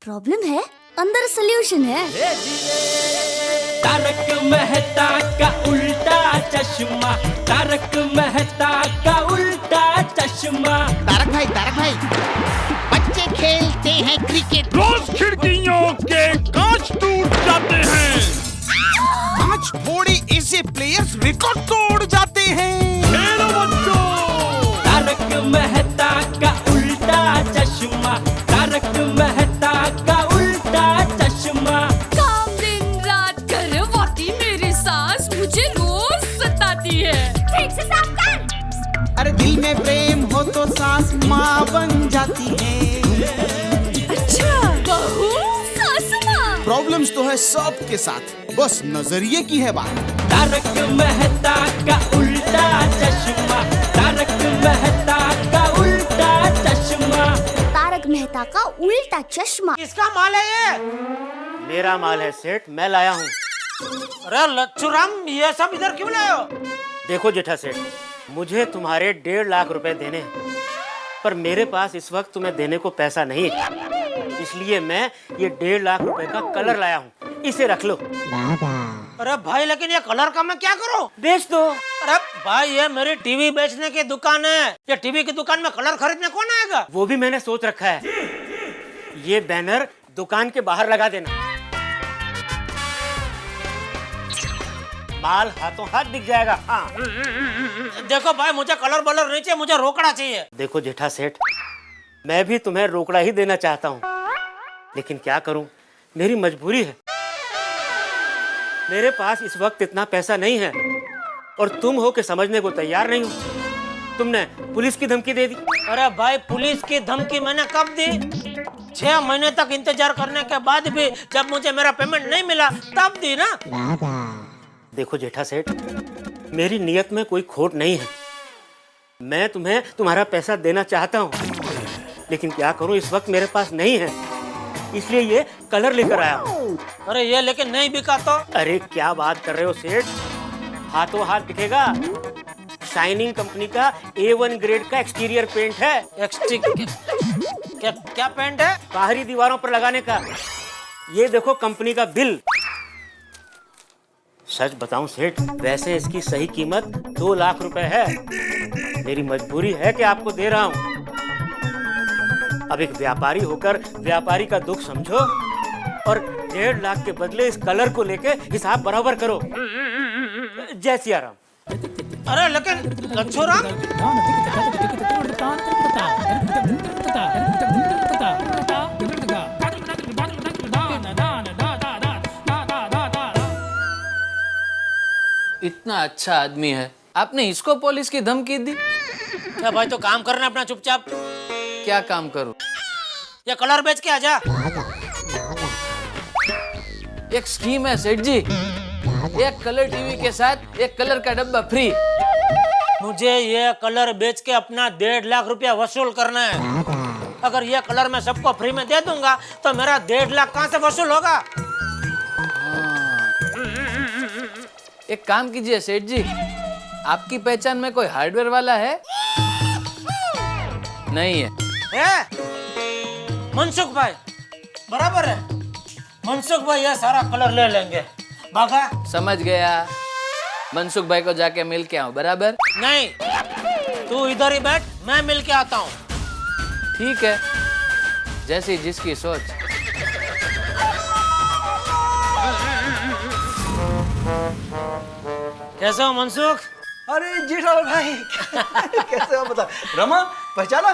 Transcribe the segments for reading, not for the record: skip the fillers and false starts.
Problem है, अंदर solution है। तारक मेहता का उल्टा चश्मा, तारक मेहता का उल्टा चश्मा। तारक भाई, बच्चे खेलते हैं क्रिकेट, रोज खिड़कियों के कांच टूट जाते हैं, कांच फोड़े ऐसे प्लेयर्स रिकॉर्ड तोड़ जाते हैं। खेलो बच्चों। तारक मेहता का उल्टा चश्मा, तारक मेहता का उल्टा चश्मा। काम दिन रात करवाती मेरी सास मुझे रोज सताती है। ठीक से साफ कर। अरे दिल में प्रेम हो तो सास माँ बन जाती है। अच्छा, बहू सास माँ। प्रॉब्लम्स तो है सबके साथ, बस नजरिए की है बात। तारक मेहता का उल्टा चश्मा, तारक मेहता का उल्टा चश्मा। तारक मेहता का उल्टा चश्मा। किसका माल है ये? मेरा माल है सेठ, मैं लाया हूँ। अरे लच्छू राम, ये सब इधर क्यों लाए हो? देखो जेठा सेठ, मुझे तुम्हारे 1.5 लाख रुपए देने हैं, पर मेरे पास इस वक्त तुम्हें देने को पैसा नहीं है, इसलिए मैं ये 1.5 लाख रुपए का कलर लाया हूँ, इसे रख लो। अरे भाई, लेकिन ये कलर का मैं क्या करूँ? बेच दो। अरे भाई, ये मेरी टीवी बेचने की दुकान है, ये टीवी की दुकान में कलर खरीदने कौन आएगा? वो भी मैंने सोच रखा है, ये बैनर दुकान के बाहर लगा देना, माल हाथों हाथ दिख जाएगा। हाँ। देखो भाई, मुझे कलर बलर नहीं चाहिए, मुझे रोकड़ा चाहिए। देखो जेठा सेठ, मैं भी तुम्हें रोकड़ा ही देना चाहता हूँ, लेकिन क्या करूँ, मेरी मजबूरी है। मेरे पास इस वक्त इतना पैसा नहीं है, और तुम हो के समझने को तैयार नहीं हो। तुमने पुलिस की धमकी दे दी। अरे भाई, पुलिस की धमकी मैंने कब दी? 6 महीने तक इंतजार करने के बाद भी जब मुझे मेरा पेमेंट नहीं मिला तब दी ना। देखो जेठा सेठ, मेरी नियत में कोई खोट नहीं है, मैं तुम्हें तुम्हारा पैसा देना चाहता हूँ, लेकिन क्या करूँ, इस वक्त मेरे पास नहीं है, इसलिए ये कलर लेकर आया हूँ। अरे ये लेकिन नहीं बिका तो? अरे क्या बात कर रहे हो सेठ, हाथों हाथ दिखेगा। शाइनिंग कंपनी का A1 ग्रेड का एक्सटीरियर पेंट है। क्या पेंट है? बाहरी दीवारों पर लगाने का। ये देखो कंपनी का बिल। सच बताऊं सेठ, वैसे इसकी सही कीमत 2 लाख रुपए है, मेरी मजबूरी है कि आपको दे रहा हूं। अब एक व्यापारी होकर व्यापारी का दुख समझो, और 1.5 लाख के बदले इस कलर को लेके हिसाब बराबर करो। जय सिया राम। अरे लेकिन लच्छू राम, इतना अच्छा आदमी है, आपने इसको पुलिस की धमकी दी? क्या भाई, तो काम करना अपना चुपचाप। क्या काम करूं? ये कलर बेच के आजा। एक स्कीम है सेठ जी, एक कलर टीवी के साथ एक कलर का डब्बा फ्री। मुझे ये कलर बेच के अपना 1.5 लाख रुपया वसूल करना है। अगर ये कलर मैं सबको फ्री में दे दूंगा तो मेरा 1.5 लाख कहाँ से वसूल होगा? एक काम कीजिए सेठ जी, आपकी पहचान में कोई हार्डवेयर वाला है? नहीं है? मनसुख भाई, बराबर है। मनसुख भाई ये सारा कलर ले लेंगे। बागा? समझ गया, मनसुख भाई को जाके मिल के आओ। बराबर? नहीं, तू इधर ही बैठ, मैं मिल के आता हूँ। ठीक है, जैसी जिसकी सोच। कैसे हो मनसुख? अरे जेठालाल भाई कैसे हो? बता रमा, पहचाना?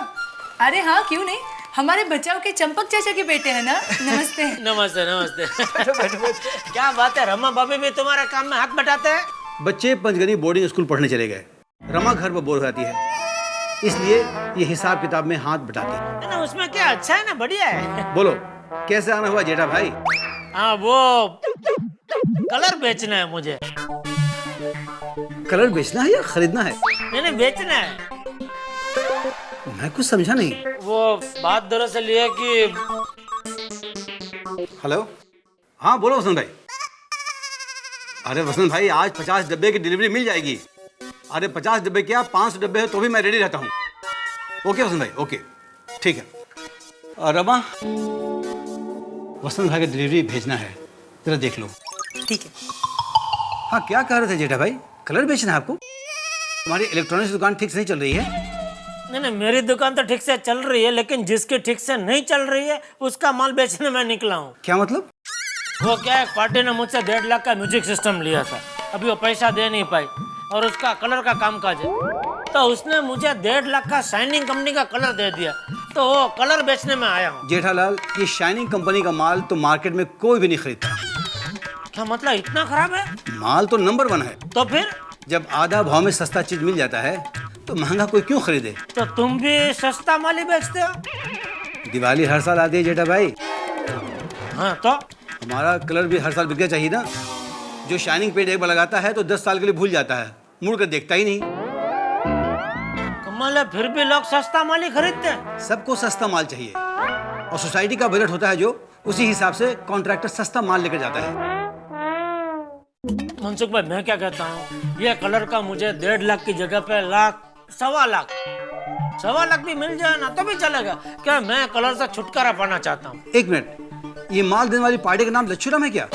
अरे हाँ, क्यों नहीं, हमारे बचाव के चंपक चाचा के बेटे हैं ना। नमस्ते। नमस्ते नमस्ते। बैठो बैठो बैठो। क्या बात है, रमा भाभी भी तुम्हारे काम में हाथ बटाते हैं? बच्चे पंचगनी बोर्डिंग स्कूल पढ़ने चले गए, रमा घर पर बोर हो जाती है, इसलिए ये हिसाब किताब में हाथ बटाती है। ना उसमें क्या, अच्छा है ना, बढ़िया है। बोलो कैसे आना हुआ जेठा भाई? हाँ, वो कलर बेचना है मुझे। कलर बेचना है या खरीदना है? नहीं, बेचना है। मैं कुछ समझा नहीं। वो बात दरअसल ये कि हेलो, हाँ बोलो वसंत भाई। अरे वसंत भाई, आज 50 डब्बे की डिलीवरी मिल जाएगी। अरे 50 डब्बे क्या, 500 डब्बे है तो भी मैं रेडी रहता हूँ। ओके वसंत भाई, ओके ठीक है। रमा, वसंत भाई का डिलीवरी भेजना है, जरा देख लो। ठीक है। हाँ, क्या कह रहे थे जेठा भाई? कलर बेचना है आपको? हमारी इलेक्ट्रॉनिक्स दुकान ठीक से नहीं चल रही है? नहीं नहीं, मेरी दुकान तो ठीक से चल रही है, लेकिन जिसकी ठीक से नहीं चल रही है उसका माल बेचने में निकला हूँ। क्या मतलब? वो क्या है, पार्टी ने मुझसे 1.5 लाख का म्यूजिक सिस्टम लिया था, अभी वो पैसा दे नहीं पाई और उसका कलर का कामकाज है, तो उसने मुझे 1.5 लाख का शाइनिंग कंपनी का कलर दे दिया, तो वो कलर बेचने में आया हूँ। जेठालाल, ये शाइनिंग कंपनी का माल तो मार्केट में कोई भी नहीं खरीदता। क्या मतलब, इतना खराब है? माल तो नंबर 1 है। तो फिर जब आधा भाव में सस्ता चीज मिल जाता है तो महंगा कोई क्यों खरीदे? तो तुम भी सस्ता माल ही बेचते हो? दिवाली हर साल आती है जेठा भाई। हाँ, तो हमारा कलर भी हर साल बिकना चाहिए ना। जो शाइनिंग पेज एक बार लगाता है तो 10 साल के लिए भूल जाता है, मुड़ कर देखता ही नहीं। कमाल है, फिर भी लोग सस्ता माल ही खरीदते हैं। सबको सस्ता माल चाहिए और सोसाइटी का बजट होता है जो, उसी हिसाब से कॉन्ट्रैक्टर सस्ता माल लेकर जाता है। मनसुख भाई, मैं क्या कहता हूँ, ये कलर का मुझे 1.5 लाख की जगह पे लाख, 1.25 लाख भी मिल जाए ना तो भी चलेगा। क्या मैं कलर से छुटकारा पाना चाहता हूँ। 1 मिनट, ये माल देने वाली पार्टी का नाम लच्छूराम है क्या?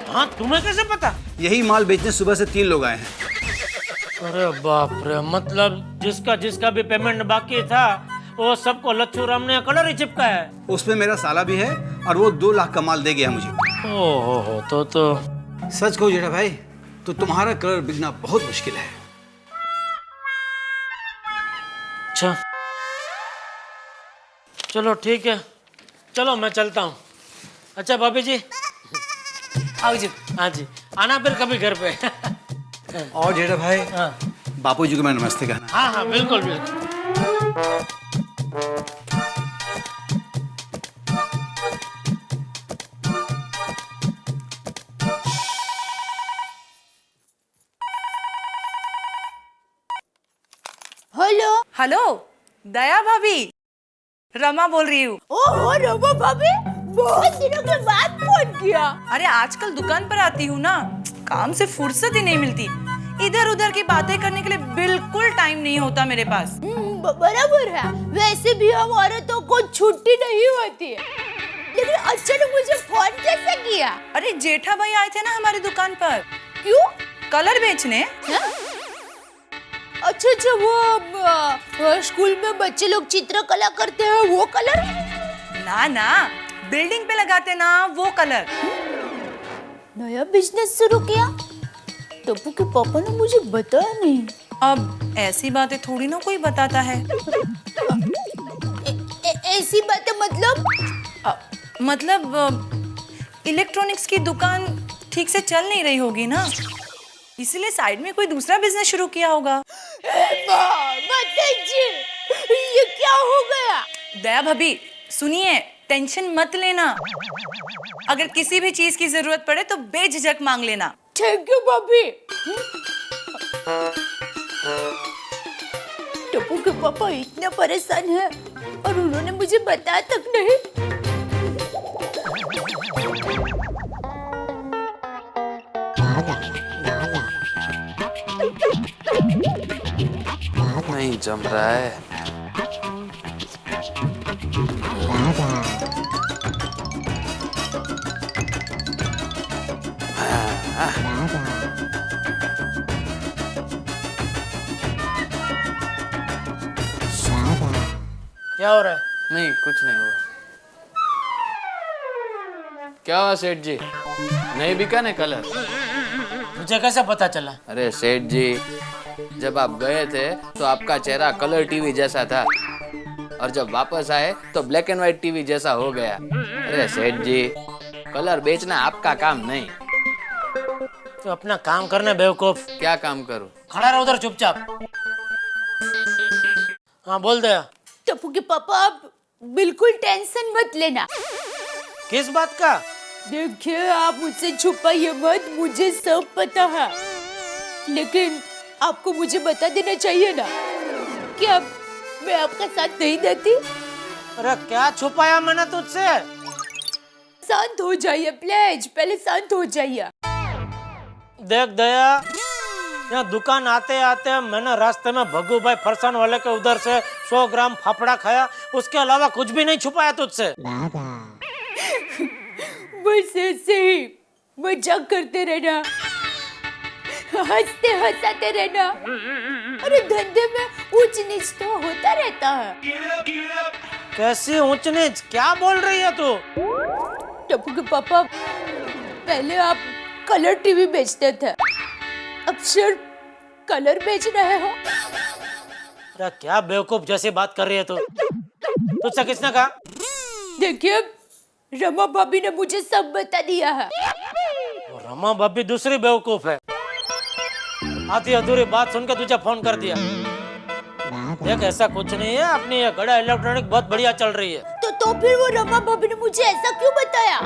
हाँ, तुम्हें कैसे पता? यही माल बेचने सुबह से 3 लोग आए हैं। अरे बाप रे, मतलब जिसका भी पेमेंट बाकी था वो सबको लच्छूराम ने कलर ही चिपकाया है। उसमें मेरा साला भी है और वो 2 लाख का माल दे गया मुझे। ओहो, तो सच कहो जेठा भाई, तो तुम्हारा कलर बिकना बहुत मुश्किल है। अच्छा, चलो ठीक है, चलो मैं चलता हूँ। अच्छा भाभी जी, आओ जी। हाँ जी, आना फिर कभी घर पे। और जेठा भाई, हाँ बापू जी को मैं नमस्ते कहना। हाँ हाँ, बिल्कुल बिल्कुल। हेलो। हेलो, दया भाभी, रमा बोल रही हूँ। ओहो रमा भाभी, बहुत दिनों के बाद फोन किया। अरे आजकल दुकान पर आती हूँ ना, काम से फुर्सत ही नहीं मिलती। इधर उधर की बातें करने के लिए बिल्कुल टाइम नहीं होता मेरे पास। बराबर है, वैसे भी हम औरतों को छुट्टी नहीं होती है, लेकिन अचानक मुझे फोन कैसे किया? अरे जेठा भाई आए थे ना हमारी दुकान पर। क्यों? कलर बेचने। अच्छा, वो स्कूल में बच्चे लोग चित्रकला करते हैं, वो कलर? ना ना, बिल्डिंग पे लगाते ना वो कलर। नया बिजनेस शुरू किया? टप्पू के पापा ने मुझे बताया नहीं। अब ऐसी बातें थोड़ी ना कोई बताता है। ऐसी बातें मतलब इलेक्ट्रॉनिक्स की दुकान ठीक से चल नहीं रही होगी ना, इसलिए साइड में कोई दूसरा बिजनेस शुरू किया होगा। ये क्या हो गया? दया भाभी सुनिए, टेंशन मत लेना। अगर किसी भी चीज की जरूरत पड़े तो बेझिझक मांग लेना। थैंक यू भाभी। टप्पू के पापा इतने परेशान हैं और उन्होंने मुझे बताया तक नहीं। नहीं जम रहा है। क्या हो रहा है? नहीं, कुछ नहीं हुआ। क्या हुआ सेठ जी, नहीं बिका ने कलर? मुझे कैसे पता चला? अरे सेठ जी, जब आप गए थे तो आपका चेहरा कलर टीवी जैसा था और जब वापस आए तो ब्लैक एंड व्हाइट टीवी जैसा हो गया। अरे सेठ जी, कलर बेचना आपका काम नहीं। तो अपना काम करना बेवकूफ। क्या काम करूं? खड़ा रहो उधर चुपचाप। हाँ बोल दे। टप्पू के पापा आप बिल्कुल टेंशन मत लेना। किस बात का? देखिए, आप मुझसे छुपाइए मत, मुझे सब पता है, लेकिन आपको मुझे बता देना चाहिए ना कि अब मैं आपका साथ नहीं देती। अरे क्या छुपाया मैंने तुझसे? शांत हो जाइए प्लीज, पहले शांत हो जाइए। देख दया, यहाँ दुकान आते आते मैंने रास्ते में भगू भाई फरसान वाले के उधर से 100 ग्राम फाफड़ा खाया, उसके अलावा कुछ भी नहीं छुपाया तुझसे। बस ऐसे ही मजाक करते रहना, हंसते हंसाते रहना। अरे धंधे में ऊंच नीच तो होता रहता है। कैसी ऊंच नीच, क्या बोल रही है तू? टप्पू के पापा, पहले आप कलर टीवी बेचते थे, अब सिर्फ कलर बेच रहे हो। अरे क्या बेवकूफ जैसी बात कर रही है तू? तुझसे किसने कहा? देखिए, रमा भाभी ने मुझे सब बता दिया है। और रमा भाभी दूसरी बेवकूफ है, आधी अधूरी बात सुनकर तुझे फोन कर दिया। देख ऐसा कुछ नहीं है, अपनी ये गड़ा इलेक्ट्रॉनिक बहुत बढ़िया चल रही है। तो फिर वो रमा भाभी ने मुझे ऐसा क्यों बताया?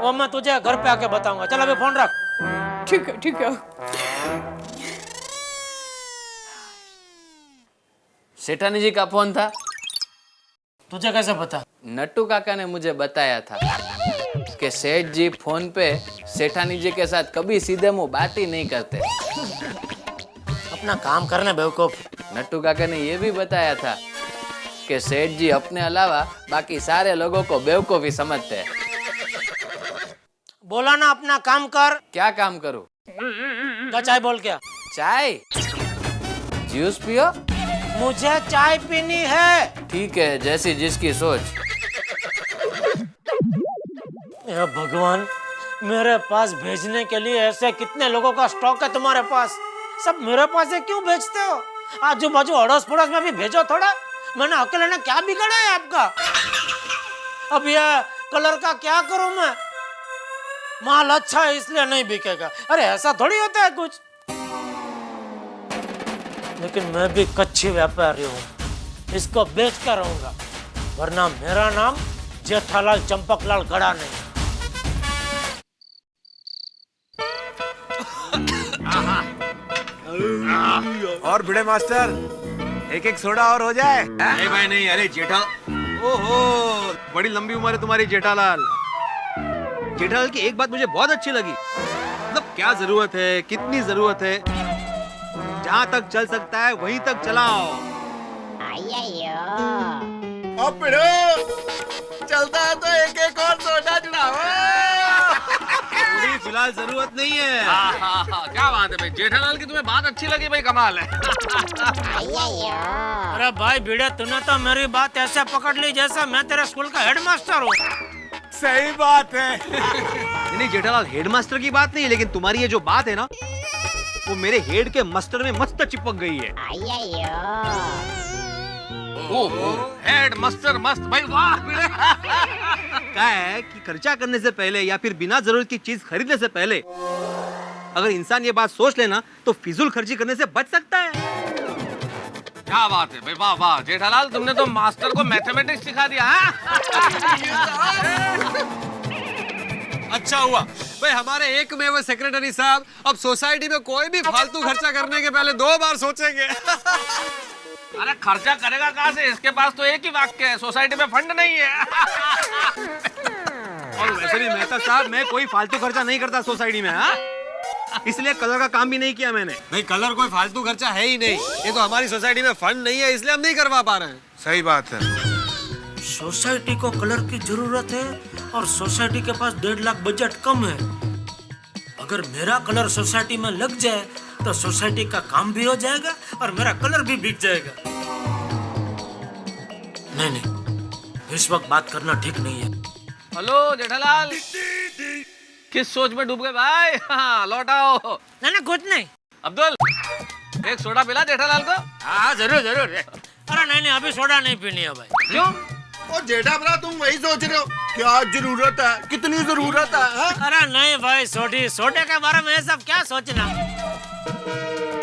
वो मैं तुझे घर पे आके बताऊंगा। चल अभी फोन रख। ठीक है ठीक है। सेठानी जी का फोन था। तुझे कैसे पता? नट्टू काका ने मुझे बताया था कि सेठ जी फोन पे सेठानी जी के साथ कभी सीधे मुंह बात ही नहीं करते। अपना काम करने बेवकूफ। नट्टू काका ने ये भी बताया था कि सेठ जी अपने अलावा बाकी सारे लोगों को बेवकूफ ही समझते हैं। बोला ना अपना काम कर। क्या काम करूं? क्या चाय बोल क्या? चाय? जूस पियो? मुझे चाय पीनी है। ठीक है, जैसी जिसकी सोच। हे भगवान, मेरे पास भेजने के लिए ऐसे कितने लोगों का स्टॉक है तुम्हारे पास? सब मेरे पास है, क्यों भेजते हो? आजू बाजू अड़ोस पड़ोस में भी भेजो थोड़ा। मैंने अकेले ने क्या बिगाड़ा है आपका? अब ये कलर का क्या करूं मैं? माल अच्छा है इसलिए नहीं बिकेगा। अरे ऐसा थोड़ी होता है कुछ। लेकिन मैं भी कच्ची व्यापारी हूँ, इसको बेच कर रहूंगा, वरना मेरा नाम जेठालाल चंपकलाल गड़ा नहीं। और भिड़े मास्टर, एक एक सोडा और हो जाए। नहीं भाई नहीं, अरे जेठा, ओहो बड़ी लंबी उम्र है तुम्हारी जेठालाल। जेठालाल की एक बात मुझे बहुत अच्छी लगी, मतलब क्या जरूरत है, कितनी जरूरत है, जहाँ तक चल सकता है वहीं तक चलाओ। अब भिड़ो चलता है तो एक एक और सोडा चढ़ाओ। थोड़ी फिलहाल जरूरत नहीं है। क्या बात है भाई, जेठालाल की तुम्हें बात अच्छी लगी भाई, कमाल है। अरे भाई भिड़े, तूने तो मेरी बात ऐसे पकड़ ली जैसा मैं तेरे स्कूल का हेडमास्टर हूँ। सही बात है। नहीं जेठालाल, हेडमास्टर की बात नहीं है, लेकिन तुम्हारी ये जो बात है ना, वो मेरे हेड के मास्टर में मस्त चिपक गई है। हेड मास्टर मस्त भाई, वाह। क्या है कि खर्चा करने से पहले या फिर बिना जरूरत की चीज खरीदने से पहले अगर इंसान ये बात सोच लेना तो फिजूल खर्ची करने से बच सकता है। क्या बात है भाई, वाह वाह जेठालाल, तुमने तो मास्टर को मैथमेटिक्स सिखा दिया। अच्छा हुआ भाई, हमारे एक में वो सेक्रेटरी साहब अब सोसाइटी में कोई भी फालतू खर्चा करने के पहले 2 बार सोचेंगे। अरे खर्चा करेगा कहाँ से, इसके पास तो एक ही वाक्य है, सोसाइटी में फंड नहीं है। और वैसे भी मेहता साहब, मैं कोई फालतू खर्चा नहीं करता सोसाइटी में, हाँ? इसलिए कलर का काम भी नहीं किया मैंने। नहीं, कलर कोई फालतू खर्चा है ही नहीं, ये तो हमारी सोसाइटी में फंड नहीं है, इसलिए हम नहीं करवा पा रहे हैं। सही बात है। सोसाइटी को कलर की जरूरत है और सोसाइटी के पास 1.5 लाख बजट कम है। अगर मेरा कलर सोसाइटी में लग जाए तो सोसाइटी का काम भी हो जाएगा और मेरा कलर भी बिक जाएगा। नहीं नहीं, इस वक्त बात करना ठीक नहीं है। हेलो जेठालाल, किस सोच में डूब गए भाई? हाँ, लौट आओ। नहीं नहीं, कुछ नहीं। अब्दुल, एक सोडा पिला जेठालाल को। हाँ जरूर जरूर। अरे नहीं नहीं, अभी सोडा नहीं पीनी है भाई। क्यों? और जेठा भरा तुम वही सोच रहे हो, क्या जरूरत है, कितनी जरूरत है, हाँ? अरे नहीं भाई, सोडे के बारे में ये सब क्या सोचना।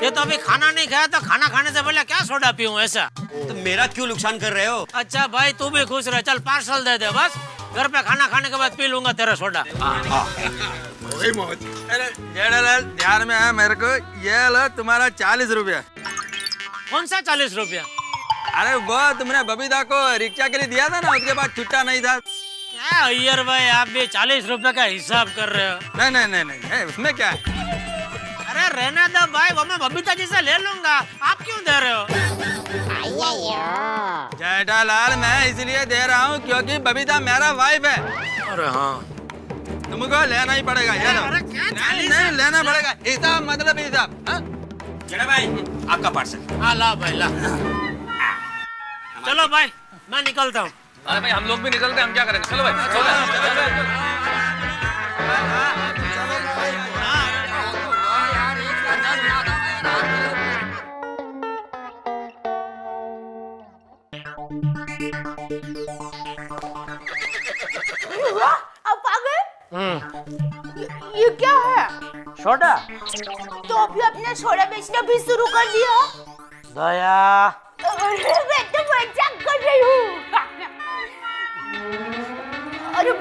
ये तो अभी खाना नहीं खाया, तो खाना खाने से पहले क्या सोडा पीऊं ऐसा? तो मेरा क्यों नुकसान कर रहे हो? अच्छा भाई, तू भी खुश रह, चल पार्सल दे दे, बस घर पे खाना खाने के बाद पी लूंगा तेरा सोडा। वही मौज। अरे जेठालाल, ध्यान में आया मेरे को, ये लो तुम्हारा 40 रुपया। कौन सा 40 रुपया? अरे वो तुमने बबीता को रिक्शा के लिए दिया था ना, उसके बाद छुट्टा नहीं था। क्या अय्यर भाई, आप भी 40 रुपए का हिसाब कर रहे हो? नहीं नहीं नहीं नहीं, उसमें क्या है? अरे रहने दो भाई, वो मैं बबीता जी से ले लूंगा, आप क्यों दे रहे हो? जेठालाल, मैं इसलिए दे रहा हूँ क्योंकि बबीता मेरा वाइफ है। अरे हाँ, तुमको लेना ही पड़ेगा ये लो। नहीं लेना पड़ेगा, हिसाब मतलब हिसाब। हाँ? जेठा भाई आपका पार्सल। हाँ ला भाई ला। चलो भाई मैं निकलता हूँ। अरे भाई हम लोग भी निकलते हैं, हम क्या करेंगे? चलो भाई चलो। आप आ गए? ये क्या है? सोडा। तो अभी अपने सोडा बेचना भी शुरू कर दिया? दया। अरे मैं तो मजाक कर रही हूँ। अरे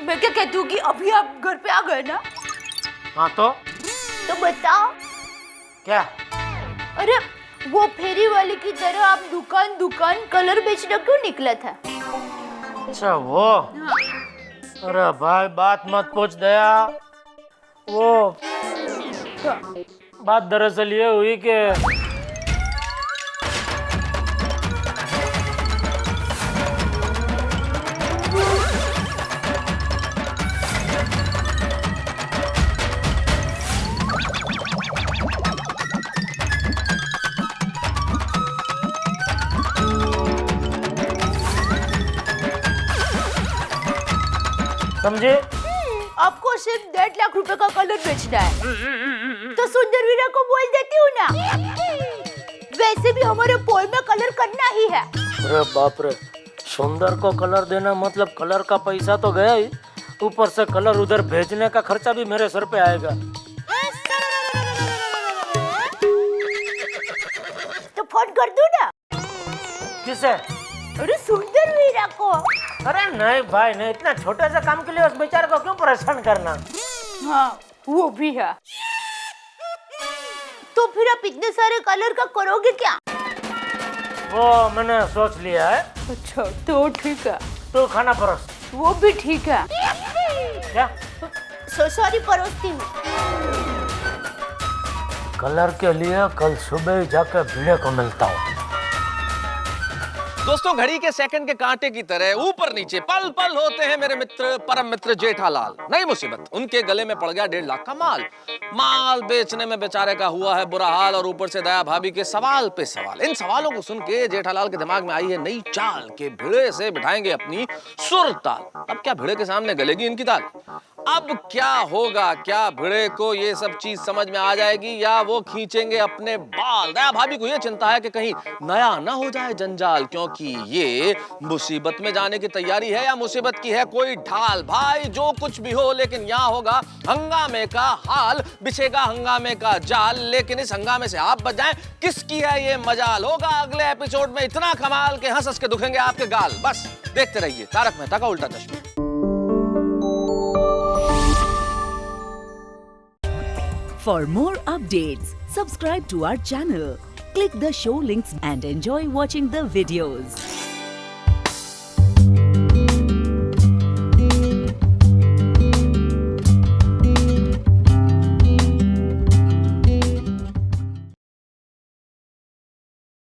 मैं क्या कहती हूँ कि अभी आप घर पे आ गए ना? हाँ तो बताओ क्या? अरे वो फेरी वाले की तरह आप दुकान दुकान कलर बेचने क्यों निकला था? अच्छा वो। अरे भाई बात मत पूछ दया। वो बात दरअसल ये हुई कि समझे? आपको सिर्फ 1.5 लाख रुपए का कलर बेचना है तो सुंदर वीरा को बोल देती हूँ ना। वैसे भी हमारे पोल में कलर करना ही है। अरे बाप रे, सुंदर को कलर देना मतलब कलर का पैसा तो गया ही, ऊपर से कलर उधर भेजने का खर्चा भी मेरे सर पे आएगा। तो फोन कर दूं ना? किसे? अरे सुंदर वीरा को। अरे नहीं भाई नहीं, इतना छोटे से काम के लिए उस बेचारे को क्यों परेशान करना? हाँ वो भी है। तो फिर आप इतने सारे कलर का करोगे क्या? वो मैंने सोच लिया है। अच्छा तो ठीक है। तो खाना परोस। वो भी ठीक है। क्या? सॉरी परोसती हूँ। कलर के लिए कल सुबह ही जाकर भिड़े को मिलता हूँ। दोस्तों घड़ी के सेकंड के कांटे की तरह ऊपर नीचे पल पल होते हैं मेरे मित्र परम मित्र जेठालाल। नई मुसीबत, उनके गले में पड़ गया 1.5 लाख का माल बेचने में बेचारे का हुआ है बुरा हाल, और ऊपर से दया भाभी के सवाल पे सवाल। इन सवालों को सुन के जेठालाल के दिमाग में आई है नई चाल के भिड़े से बिठाएंगे अपनी सुर ताल। अब क्या भिड़े के सामने गलेगी इनकी ताल? अब क्या होगा? क्या भिड़े को ये सब चीज समझ में आ जाएगी या वो खींचेंगे अपने बाल? दया भाभी को ये चिंता है कि कहीं नया ना हो जाए जंजाल, क्योंकि ये मुसीबत में जाने की तैयारी है या मुसीबत की है कोई ढाल। भाई जो कुछ भी हो, लेकिन यहाँ होगा हंगामे का हाल, बिछेगा हंगामे का जाल। लेकिन इस हंगामे से आप बच जाएं, किसकी है ये मजाल? होगा अगले एपिसोड में इतना कमाल के हंस हंस के दुखेंगे आपके गाल। बस देखते रहिए तारक मेहता का उल्टा चश्मा। For more updates, subscribe to our channel, click the show links and enjoy watching the videos.